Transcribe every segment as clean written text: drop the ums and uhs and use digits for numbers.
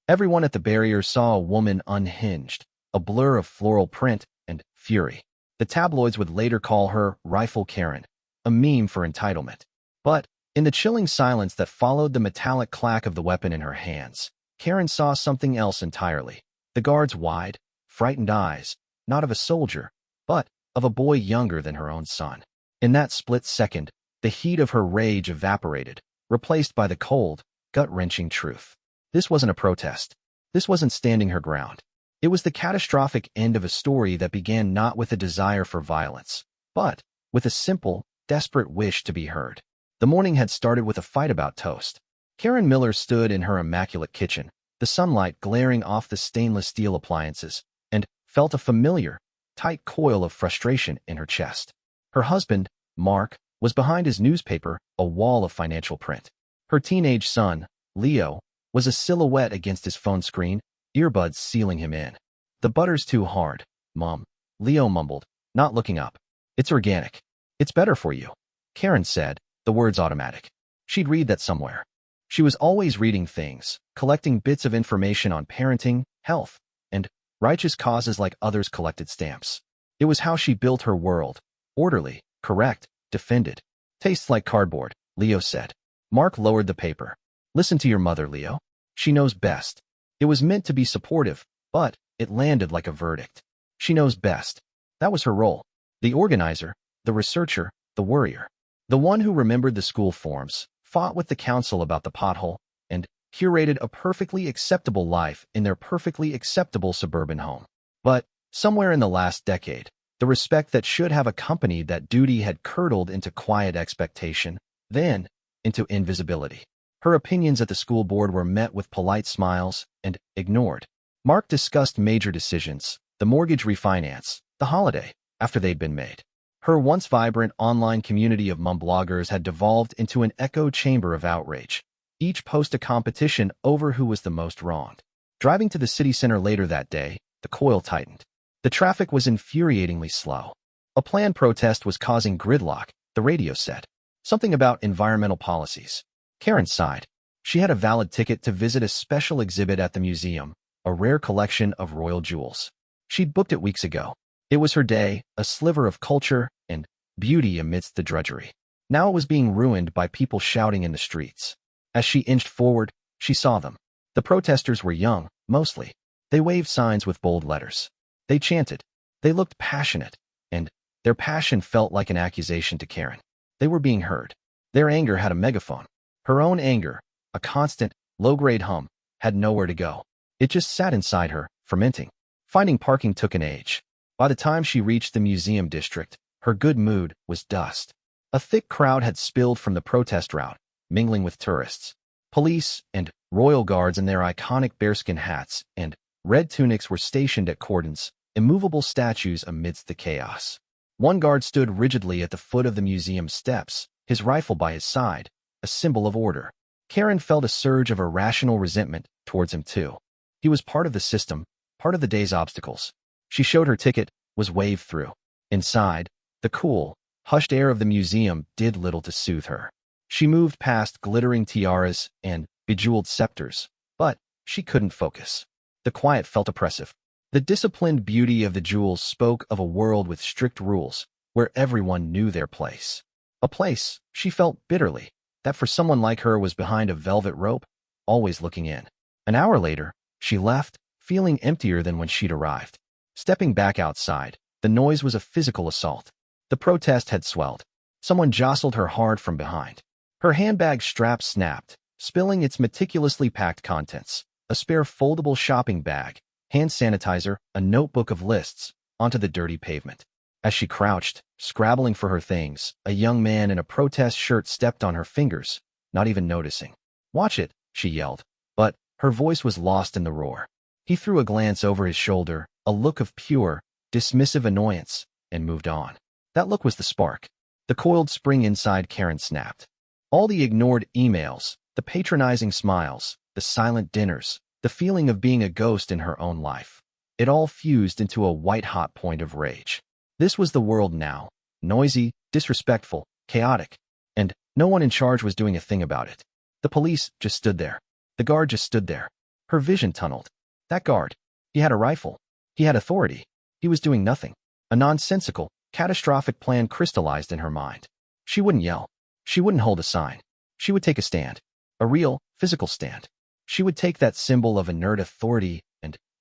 Everyone at the barrier saw a woman unhinged, a blur of floral print and fury. The tabloids would later call her Rifle Karen, a meme for entitlement. But in the chilling silence that followed the metallic clack of the weapon in her hands, Karen saw something else entirely. The guard's wide, frightened eyes, not of a soldier, but of a boy younger than her own son. In that split second, the heat of her rage evaporated, replaced by the cold, gut-wrenching truth. This wasn't a protest. This wasn't standing her ground. It was the catastrophic end of a story that began not with a desire for violence, but with a simple, desperate wish to be heard. The morning had started with a fight about toast. Karen Miller stood in her immaculate kitchen, the sunlight glaring off the stainless steel appliances, and felt a familiar, tight coil of frustration in her chest. Her husband, Mark, was behind his newspaper, a wall of financial print. Her teenage son, Leo, was a silhouette against his phone screen, earbuds sealing him in. "The butter's too hard, Mom," Leo mumbled, not looking up. "It's organic. It's better for you," Karen said, the words automatic. She'd read that somewhere. She was always reading things, collecting bits of information on parenting, health, and righteous causes like others collected stamps. It was how she built her world. Orderly, correct, defended. "Tastes like cardboard," Leo said. Mark lowered the paper. "Listen to your mother, Leo. She knows best." It was meant to be supportive, but it landed like a verdict. She knows best. That was her role. The organizer, the researcher, the worrier. The one who remembered the school forms, fought with the council about the pothole, and curated a perfectly acceptable life in their perfectly acceptable suburban home. But somewhere in the last decade, the respect that should have accompanied that duty had curdled into quiet expectation, then into invisibility. Her opinions at the school board were met with polite smiles and ignored. Mark discussed major decisions, the mortgage refinance, the holiday, after they'd been made. Her once vibrant online community of mom bloggers had devolved into an echo chamber of outrage, each post a competition over who was the most wronged. Driving to the city center later that day, the coil tightened. The traffic was infuriatingly slow. A planned protest was causing gridlock, the radio said. Something about environmental policies. Karen sighed. She had a valid ticket to visit a special exhibit at the museum, a rare collection of royal jewels. She'd booked it weeks ago. It was her day, a sliver of culture and beauty amidst the drudgery. Now it was being ruined by people shouting in the streets. As she inched forward, she saw them. The protesters were young, mostly. They waved signs with bold letters. They chanted. They looked passionate, and their passion felt like an accusation to Karen. They were being heard. Their anger had a megaphone. Her own anger, a constant, low-grade hum, had nowhere to go. It just sat inside her, fermenting. Finding parking took an age. By the time she reached the museum district, her good mood was dust. A thick crowd had spilled from the protest route, mingling with tourists. Police and royal guards in their iconic bearskin hats and red tunics were stationed at cordons, immovable statues amidst the chaos. One guard stood rigidly at the foot of the museum steps, his rifle by his side, a symbol of order. Karen felt a surge of irrational resentment towards him too. He was part of the system, part of the day's obstacles. She showed her ticket, was waved through. Inside, the cool, hushed air of the museum did little to soothe her. She moved past glittering tiaras and bejeweled scepters, but she couldn't focus. The quiet felt oppressive. The disciplined beauty of the jewels spoke of a world with strict rules, where everyone knew their place. A place, she felt bitterly, that for someone like her was behind a velvet rope, always looking in. An hour later, she left, feeling emptier than when she'd arrived. Stepping back outside, the noise was a physical assault. The protest had swelled. Someone jostled her hard from behind. Her handbag strap snapped, spilling its meticulously packed contents, a spare foldable shopping bag, hand sanitizer, a notebook of lists, onto the dirty pavement. As she crouched, scrabbling for her things, a young man in a protest shirt stepped on her fingers, not even noticing. "Watch it," she yelled, but her voice was lost in the roar. He threw a glance over his shoulder, a look of pure, dismissive annoyance, and moved on. That look was the spark. The coiled spring inside Karen snapped. All the ignored emails, the patronizing smiles, the silent dinners, the feeling of being a ghost in her own life. It all fused into a white-hot point of rage. This was the world now, noisy, disrespectful, chaotic, and no one in charge was doing a thing about it. The police just stood there. The guard just stood there. Her vision tunneled. That guard. He had a rifle. He had authority. He was doing nothing. A nonsensical, catastrophic plan crystallized in her mind. She wouldn't yell. She wouldn't hold a sign. She would take a stand. A real, physical stand. She would take that symbol of inert authority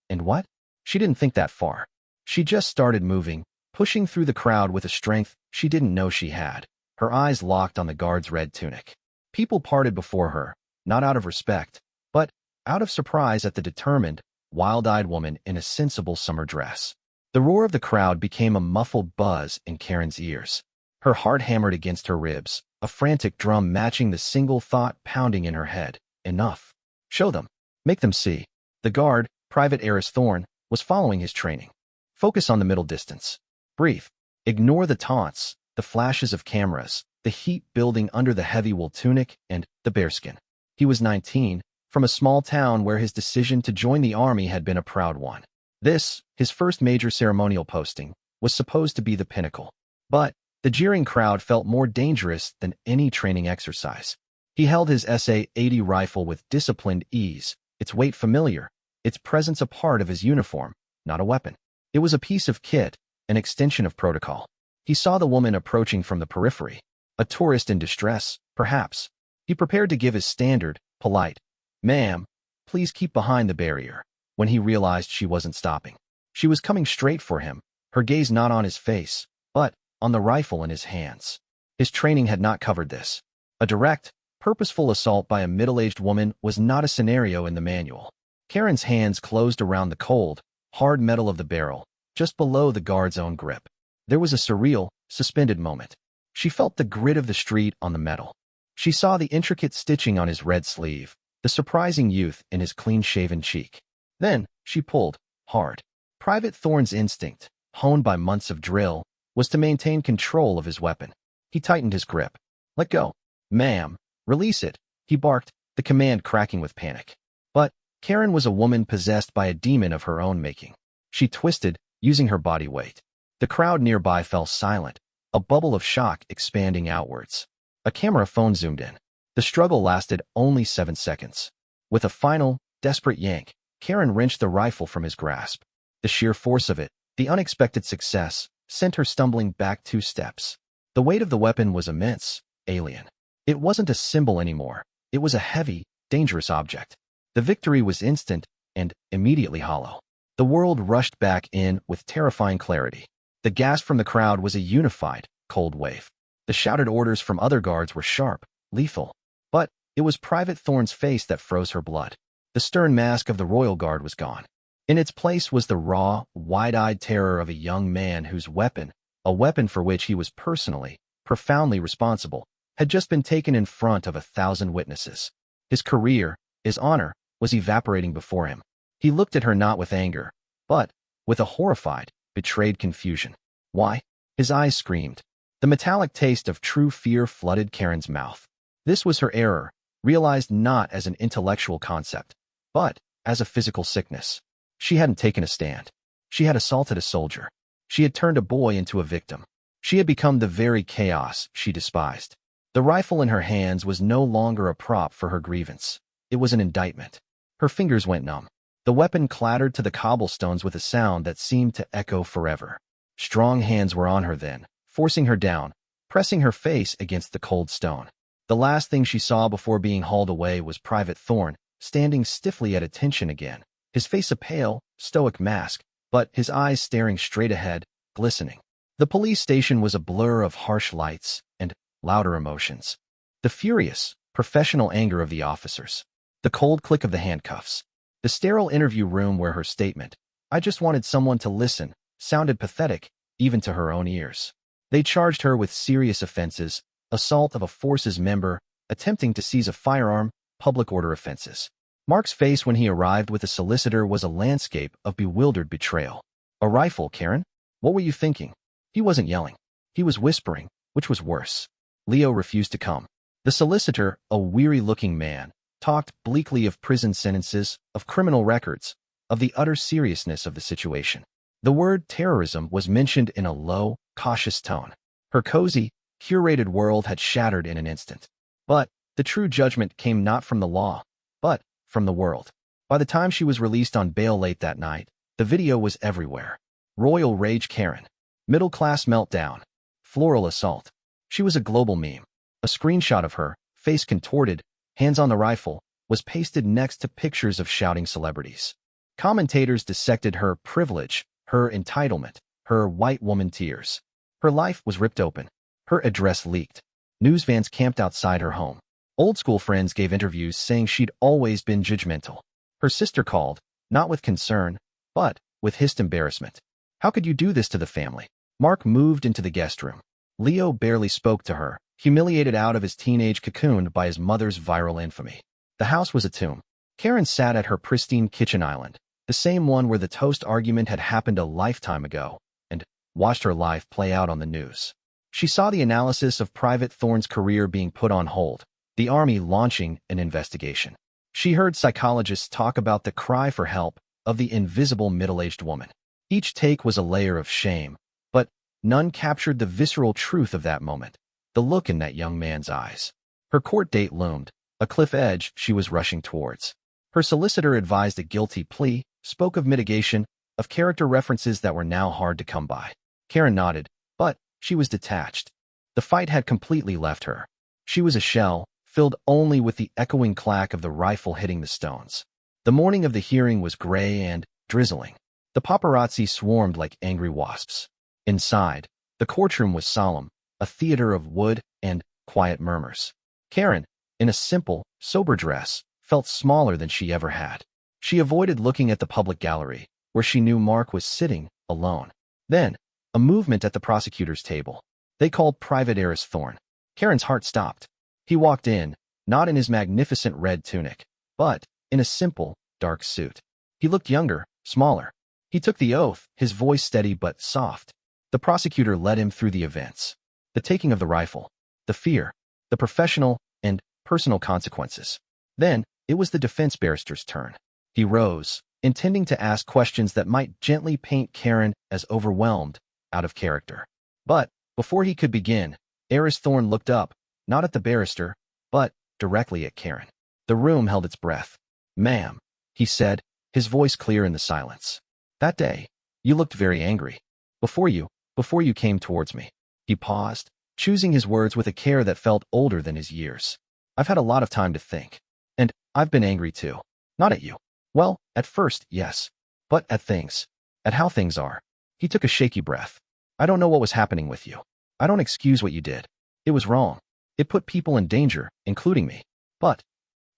and what? She didn't think that far. She just started moving, pushing through the crowd with a strength she didn't know she had. Her eyes locked on the guard's red tunic. People parted before her, not out of respect, but out of surprise at the determined, wild-eyed woman in a sensible summer dress. The roar of the crowd became a muffled buzz in Karen's ears. Her heart hammered against her ribs, a frantic drum matching the single thought pounding in her head. Enough. Show them. Make them see. The guard, Private Eris Thorne, was following his training. Focus on the middle distance. Breathe. Ignore the taunts, the flashes of cameras, the heat building under the heavy wool tunic, and the bearskin. He was 19, from a small town where his decision to join the army had been a proud one. This, his first major ceremonial posting, was supposed to be the pinnacle. But the jeering crowd felt more dangerous than any training exercise. He held his SA-80 rifle with disciplined ease, its weight familiar, its presence a part of his uniform, not a weapon. It was a piece of kit, an extension of protocol. He saw the woman approaching from the periphery. A tourist in distress, perhaps. He prepared to give his standard, polite, "Ma'am, please keep behind the barrier," when he realized she wasn't stopping. She was coming straight for him, her gaze not on his face, but on the rifle in his hands. His training had not covered this. A direct, purposeful assault by a middle-aged woman was not a scenario in the manual. Karen's hands closed around the cold, hard metal of the barrel, just below the guard's own grip. There was a surreal, suspended moment. She felt the grit of the street on the metal. She saw the intricate stitching on his red sleeve, the surprising youth in his clean-shaven cheek. Then, she pulled, hard. Private Thorne's instinct, honed by months of drill, was to maintain control of his weapon. He tightened his grip. "Let go. Ma'am, release it," he barked, the command cracking with panic. But Karen was a woman possessed by a demon of her own making. She twisted, using her body weight. The crowd nearby fell silent, a bubble of shock expanding outwards. A camera phone zoomed in. The struggle lasted only 7 seconds. With a final, desperate yank, Karen wrenched the rifle from his grasp. The sheer force of it, the unexpected success, sent her stumbling back 2 steps. The weight of the weapon was immense, alien. It wasn't a symbol anymore. It was a heavy, dangerous object. The victory was instant and immediately hollow. The world rushed back in with terrifying clarity. The gasp from the crowd was a unified, cold wave. The shouted orders from other guards were sharp, lethal. But it was Private Thorne's face that froze her blood. The stern mask of the Royal Guard was gone. In its place was the raw, wide-eyed terror of a young man whose weapon, a weapon for which he was personally, profoundly responsible, had just been taken in front of 1,000 witnesses. His career, his honor, was evaporating before him. He looked at her not with anger, but with a horrified, betrayed confusion. Why? His eyes screamed. The metallic taste of true fear flooded Karen's mouth. This was her error, realized not as an intellectual concept, but as a physical sickness. She hadn't taken a stand. She had assaulted a soldier. She had turned a boy into a victim. She had become the very chaos she despised. The rifle in her hands was no longer a prop for her grievance. It was an indictment. Her fingers went numb. The weapon clattered to the cobblestones with a sound that seemed to echo forever. Strong hands were on her then, forcing her down, pressing her face against the cold stone. The last thing she saw before being hauled away was Private Thorne, standing stiffly at attention again, his face a pale, stoic mask, but his eyes staring straight ahead, glistening. The police station was a blur of harsh lights and louder emotions. The furious, professional anger of the officers. The cold click of the handcuffs. The sterile interview room where her statement, "I just wanted someone to listen," sounded pathetic, even to her own ears. They charged her with serious offenses, assault of a forces member, attempting to seize a firearm, public order offenses. Mark's face when he arrived with a solicitor was a landscape of bewildered betrayal. "A rifle, Karen? What were you thinking?" He wasn't yelling. He was whispering, which was worse. Leo refused to come. The solicitor, a weary-looking man, talked bleakly of prison sentences, of criminal records, of the utter seriousness of the situation. The word terrorism was mentioned in a low, cautious tone. Her cozy, curated world had shattered in an instant. But the true judgment came not from the law, but from the world. By the time she was released on bail late that night, the video was everywhere. Royal Rage Karen. Middle-class meltdown. Floral assault. She was a global meme. A screenshot of her, face contorted, hands on the rifle, was pasted next to pictures of shouting celebrities. Commentators dissected her privilege, her entitlement, her white woman tears. Her life was ripped open. Her address leaked. News vans camped outside her home. Old school friends gave interviews saying she'd always been judgmental. Her sister called, not with concern, but with hissed embarrassment. How could you do this to the family? Mark moved into the guest room. Leo barely spoke to her, humiliated out of his teenage cocoon by his mother's viral infamy. The house was a tomb. Karen sat at her pristine kitchen island, the same one where the toast argument had happened a lifetime ago, and watched her life play out on the news. She saw the analysis of Private Thorne's career being put on hold, the army launching an investigation. She heard psychologists talk about the cry for help of the invisible middle-aged woman. Each take was a layer of shame, but none captured the visceral truth of that moment, the look in that young man's eyes. Her court date loomed, a cliff edge she was rushing towards. Her solicitor advised a guilty plea, spoke of mitigation, of character references that were now hard to come by. Karen nodded, but she was detached. The fight had completely left her. She was a shell, filled only with the echoing clack of the rifle hitting the stones. The morning of the hearing was gray and drizzling. The paparazzi swarmed like angry wasps. Inside, the courtroom was solemn, a theater of wood and quiet murmurs. Karen, in a simple, sober dress, felt smaller than she ever had. She avoided looking at the public gallery, where she knew Mark was sitting, alone. Then, a movement at the prosecutor's table. They called Private Aris Thorne. Karen's heart stopped. He walked in, not in his magnificent red tunic, but in a simple, dark suit. He looked younger, smaller. He took the oath, his voice steady but soft. The prosecutor led him through the events. The taking of the rifle, the fear, the professional and personal consequences. Then, it was the defense barrister's turn. He rose, intending to ask questions that might gently paint Karen as overwhelmed, out of character. But, before he could begin, Aris Thorne looked up, not at the barrister, but directly at Karen. The room held its breath. "Ma'am," he said, his voice clear in the silence. "That day, you looked very angry. Before you came towards me." He paused, choosing his words with a care that felt older than his years. "I've had a lot of time to think. And I've been angry too. Not at you. Well, at first, yes. But at things. At how things are." He took a shaky breath. "I don't know what was happening with you. I don't excuse what you did. It was wrong. It put people in danger, including me. But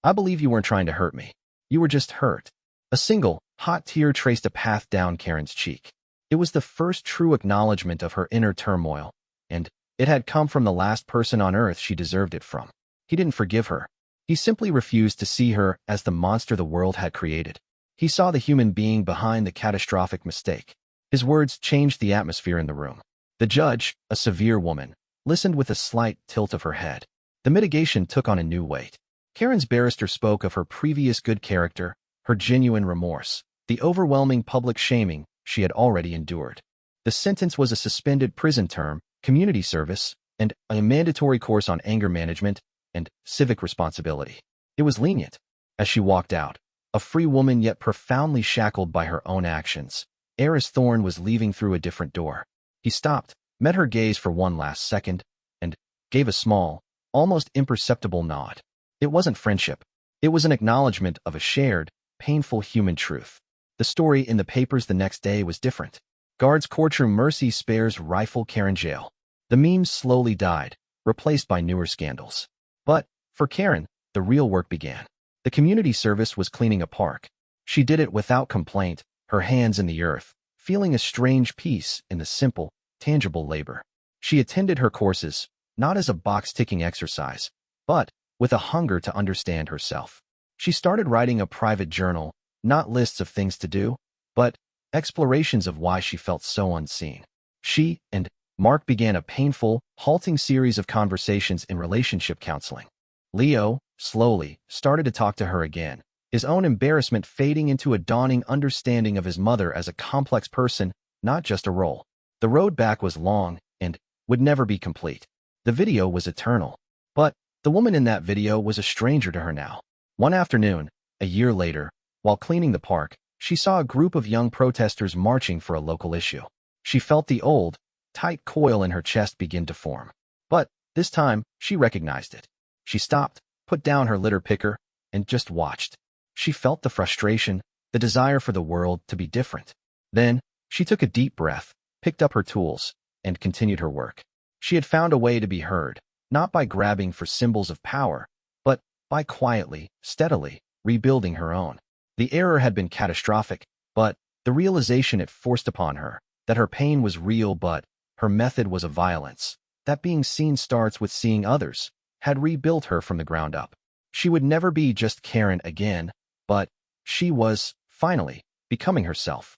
I believe you weren't trying to hurt me. You were just hurt." A single, hot tear traced a path down Karen's cheek. It was the first true acknowledgement of her inner turmoil, and it had come from the last person on earth she deserved it from. He didn't forgive her. He simply refused to see her as the monster the world had created. He saw the human being behind the catastrophic mistake. His words changed the atmosphere in the room. The judge, a severe woman, listened with a slight tilt of her head. The mitigation took on a new weight. Karen's barrister spoke of her previous good character, her genuine remorse, the overwhelming public shaming she had already endured. The sentence was a suspended prison term, community service, and a mandatory course on anger management and civic responsibility. It was lenient. As she walked out, a free woman yet profoundly shackled by her own actions, Aris Thorne was leaving through a different door. He stopped, met her gaze for one last second, and gave a small, almost imperceptible nod. It wasn't friendship. It was an acknowledgement of a shared, painful human truth. The story in the papers the next day was different. Guards courtroom mercy spares rifle Karen jail. The memes slowly died, replaced by newer scandals. But, for Karen, the real work began. The community service was cleaning a park. She did it without complaint, her hands in the earth, feeling a strange peace in the simple, tangible labor. She attended her courses, not as a box-ticking exercise, but with a hunger to understand herself. She started writing a private journal, not lists of things to do, but explorations of why she felt so unseen. She and Mark began a painful, halting series of conversations in relationship counseling. Leo, slowly, started to talk to her again, his own embarrassment fading into a dawning understanding of his mother as a complex person, not just a role. The road back was long and would never be complete. The video was eternal. But the woman in that video was a stranger to her now. One afternoon, a year later, While cleaning the park, she saw a group of young protesters marching for a local issue. She felt the old, tight coil in her chest begin to form. But this time, she recognized it. She stopped, put down her litter picker, and just watched. She felt the frustration, the desire for the world to be different. Then, she took a deep breath, picked up her tools, and continued her work. She had found a way to be heard, not by grabbing for symbols of power, but by quietly, steadily, rebuilding her own. The error had been catastrophic, but the realization it forced upon her, that her pain was real but her method was a violence, that being seen starts with seeing others, had rebuilt her from the ground up. She would never be just Karen again, but she was, finally, becoming herself.